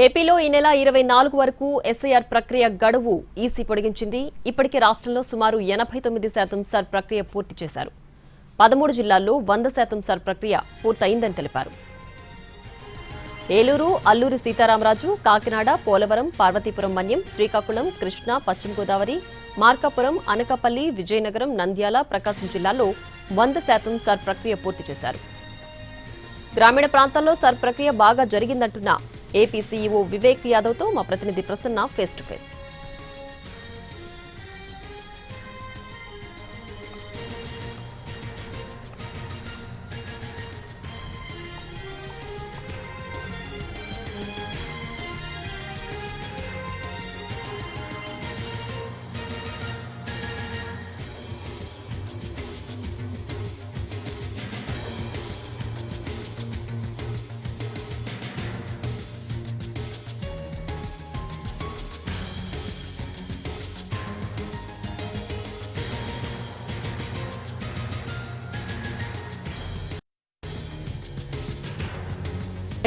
ఏపీలో ఈ నెల 24 వరకు ఎస్ఐఆర్ ప్రక్రియ గడువు ఈసీ పొడిగించింది. ఇప్పటికే రాష్ట్రంలో సుమారు 89% సర్ ప్రక్రియ పూర్తి చేశారు. 13 జిల్లాల్లో 100% సర్ ప్రక్రియ పూర్తయిందని తెలిపారు. ఏలూరు, అల్లూరి సీతారామరాజు, కాకినాడ, పోలవరం, పార్వతీపురం మన్యం, శ్రీకాకుళం, కృష్ణా, పశ్చిమ గోదావరి, మార్కాపురం, అనకాపల్లి, విజయనగరం, నంద్యాల, ప్రకాశం జిల్లాల్లో 100% సర్ ప్రక్రియ పూర్తి చేశారు. గ్రామీణ ప్రాంతాల్లో సర్ ప్రక్రియ బాగా జరిగిందంటున్న ఏపీ సీఈఓ వివేక్ యాదవ్తో మా ప్రతినిధి ప్రసన్న ఫేస్ టు ఫేస్.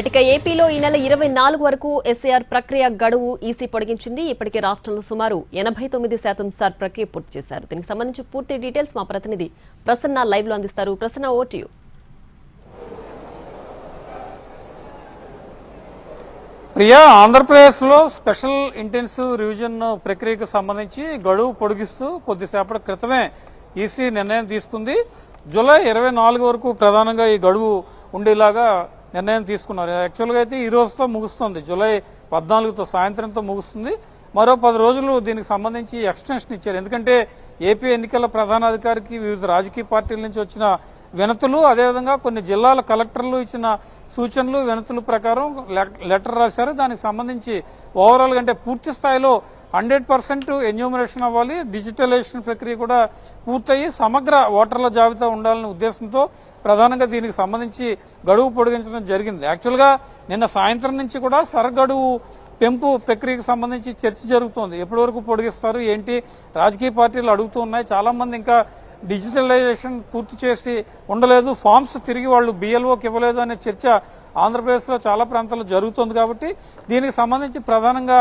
ఇక ఏపీలో ఈ నెల 24 వరకు ఎస్ఐఆర్ ప్రక్రియ గడువు ఈసీ పొడిగించింది. ఇప్పటికే రాష్ట్రంలో సుమారు 89% సర్ ప్రక్రియ పూర్తి చేశారు. దీనికి సంబంధించి పూర్తి డీటెయిల్స్ మా ప్రతినిధి ప్రసన్న లైవ్ లో అందిస్తారు. Prasanna, over to you. Priya, ఆంధ్రప్రదేశ్లో స్పెషల్ ఇంటెన్సివ్ రివిజన్ ప్రక్రియకు సంబంధించి గడువు పొడిగిస్తూ కొద్దిసేపటి క్రితమే ఈసీ నిర్ణయం తీసుకుంది. జూలై 24 వరకు ప్రధానంగా ఈ గడువు ఉండేలాగా నిర్ణయం తీసుకున్నారు. యాక్చువల్గా అయితే ఈ రోజుతో ముగుస్తుంది, జూలై 14తో సాయంత్రంతో ముగుస్తుంది. మరో 10 రోజులు దీనికి సంబంధించి ఎక్స్టెన్షన్ ఇచ్చారు. ఎందుకంటే ఏపీ ఎన్నికల ప్రధానాధికారికి వివిధ రాజకీయ పార్టీల నుంచి వచ్చిన వినతులు, అదేవిధంగా కొన్ని జిల్లాల కలెక్టర్లు ఇచ్చిన సూచనలు, వినతుల ప్రకారం లెటర్ రాశారు. దానికి సంబంధించి ఓవరాల్ గా అంటే పూర్తి స్థాయిలో 100% ఎన్యూమరేషన్ అవ్వాలి, డిజిటలైజేషన్ ప్రక్రియ కూడా పూర్తయి సమగ్ర ఓటర్ల జాబితా ఉండాలనే ఉద్దేశంతో ప్రధానంగా దీనికి సంబంధించి గడువు పొడిగించడం జరిగింది. యాక్చువల్గా నిన్న సాయంత్రం నుంచి కూడా సరగడువు పెంపు ప్రక్రియకు సంబంధించి చర్చ జరుగుతోంది. ఎప్పటి వరకు పొడిగిస్తారు ఏంటి, రాజకీయ పార్టీలు అడుగుతూ ఉన్నాయి. చాలా మంది ఇంకా డిజిటలైజేషన్ పూర్తి చేసి ఉండలేదు, ఫామ్స్ తిరిగి వాళ్ళు బిఎల్ఓకి ఇవ్వలేదు అనే చర్చ ఆంధ్రప్రదేశ్లో చాలా ప్రాంతాల్లో జరుగుతోంది. కాబట్టి దీనికి సంబంధించి ప్రధానంగా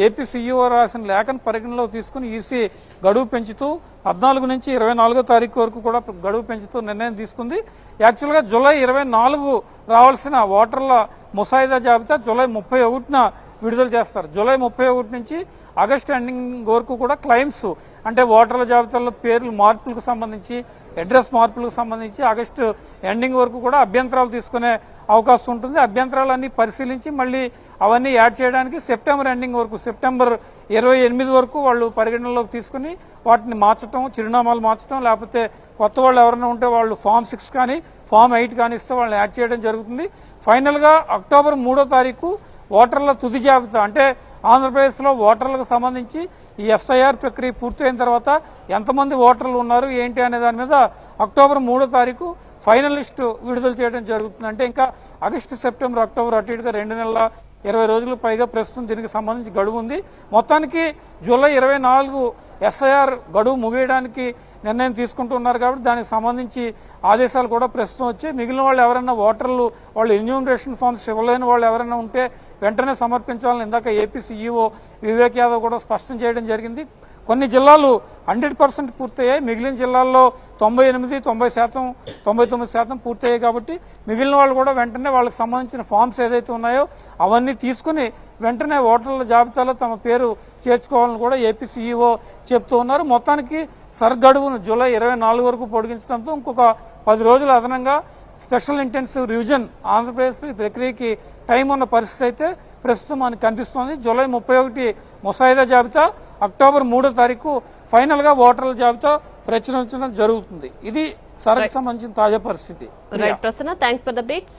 ఏపీ సీఈఓ రాసిన లేఖను పరిగణలోకి తీసుకుని ఈసీ గడువు పెంచుతూ 14 నుంచి 24వ తారీఖు వరకు కూడా గడువు పెంచుతూ నిర్ణయం తీసుకుంది. యాక్చువల్గా జూలై 24 రావాల్సిన ఓటర్ల ముసాయిదా జాబితా జూలై 31న విడుదల చేస్తారు. జూలై 31 నుంచి ఆగస్టు ఎండింగ్ వరకు కూడా క్లెయిమ్స్ అంటే ఓటర్ల జాబితాలో పేర్లు మార్పులకు సంబంధించి, అడ్రస్ మార్పులకు సంబంధించి ఆగస్టు ఎండింగ్ వరకు కూడా అభ్యంతరాలు తీసుకునే అవకాశం ఉంటుంది. అభ్యంతరాలన్నీ పరిశీలించి మళ్ళీ అవన్నీ యాడ్ చేయడానికి సెప్టెంబర్ ఎండింగ్ వరకు, సెప్టెంబర్ 28 వరకు వాళ్ళు పరిగణనలోకి తీసుకుని వాటిని మార్చడం, చిరునామాలు మార్చడం, లేకపోతే కొత్త వాళ్ళు ఎవరైనా ఉంటే వాళ్ళు ఫామ్ 6 కానీ ఫామ్ 8 కానీ ఇస్తే వాళ్ళని యాడ్ చేయడం జరుగుతుంది. ఫైనల్గా అక్టోబర్ 3వ తారీఖు ఓటర్ల తుది జాబితా అంటే ఆంధ్రప్రదేశ్లో ఓటర్లకు సంబంధించి ఈ ఎస్ఐఆర్ ప్రక్రియ పూర్తయిన తర్వాత ఎంతమంది ఓటర్లు ఉన్నారు ఏంటి అనే దాని మీద అక్టోబర్ 3వ తారీఖు ఫైనల్ లిస్టు విడుదల చేయడం జరుగుతుంది. అంటే ఇంకా ఆగస్టు, సెప్టెంబర్, అక్టోబర్ అటు ఇటుగా 2 నెలల 20 రోజులు పైగా ప్రస్తుతం దీనికి సంబంధించి గడువు ఉంది. మొత్తానికి జూలై 24 ఎస్ఐఆర్ గడువు ముగియడానికి నిర్ణయం తీసుకుంటున్నారు. కాబట్టి దానికి సంబంధించి ఆదేశాలు కూడా ప్రస్తుతం వచ్చి మిగిలిన వాళ్ళు ఎవరైనా ఓటర్లు వాళ్ళు ఎన్యూమరేషన్ ఫామ్స్ ఇవ్వలేని వాళ్ళు ఎవరైనా ఉంటే వెంటనే సమర్పించాలని ఇందాక ఏపీ సీఈఓ వివేక్ యాదవ్ కూడా స్పష్టం చేయడం జరిగింది. కొన్ని జిల్లాలు 100% పూర్తయ్యాయి, మిగిలిన జిల్లాల్లో 98, 90%, 99% పూర్తయ్యాయి. కాబట్టి మిగిలిన వాళ్ళు కూడా వెంటనే వాళ్ళకి సంబంధించిన ఫామ్స్ ఏదైతే ఉన్నాయో అవన్నీ తీసుకుని వెంటనే ఓటర్ల జాబితాలో తమ పేరు చేర్చుకోవాలని కూడా ఏపీ సీఈఓ చెప్తూ ఉన్నారు. మొత్తానికి సర్గడువును జూలై 24 వరకు పొడిగించడంతో ఇంకొక 10 రోజులు అదనంగా స్పెషల్ ఇంటెన్సివ్ రివిజన్ ఆంధ్రప్రదేశ్ ఈ ప్రక్రియకి టైం ఉన్న పరిస్థితి అయితే ప్రస్తుతం మనకు కనిపిస్తోంది. జూలై 31 ముసాయిదా జాబితా, అక్టోబర్ 3వ తారీఖు ఫైనల్ గా ఓటర్ల జాబితా ప్రచురించడం జరుగుతుంది. ఇది సరకు సంబంధించిన తాజా పరిస్థితి. Right Prasanna, thanks for the updates.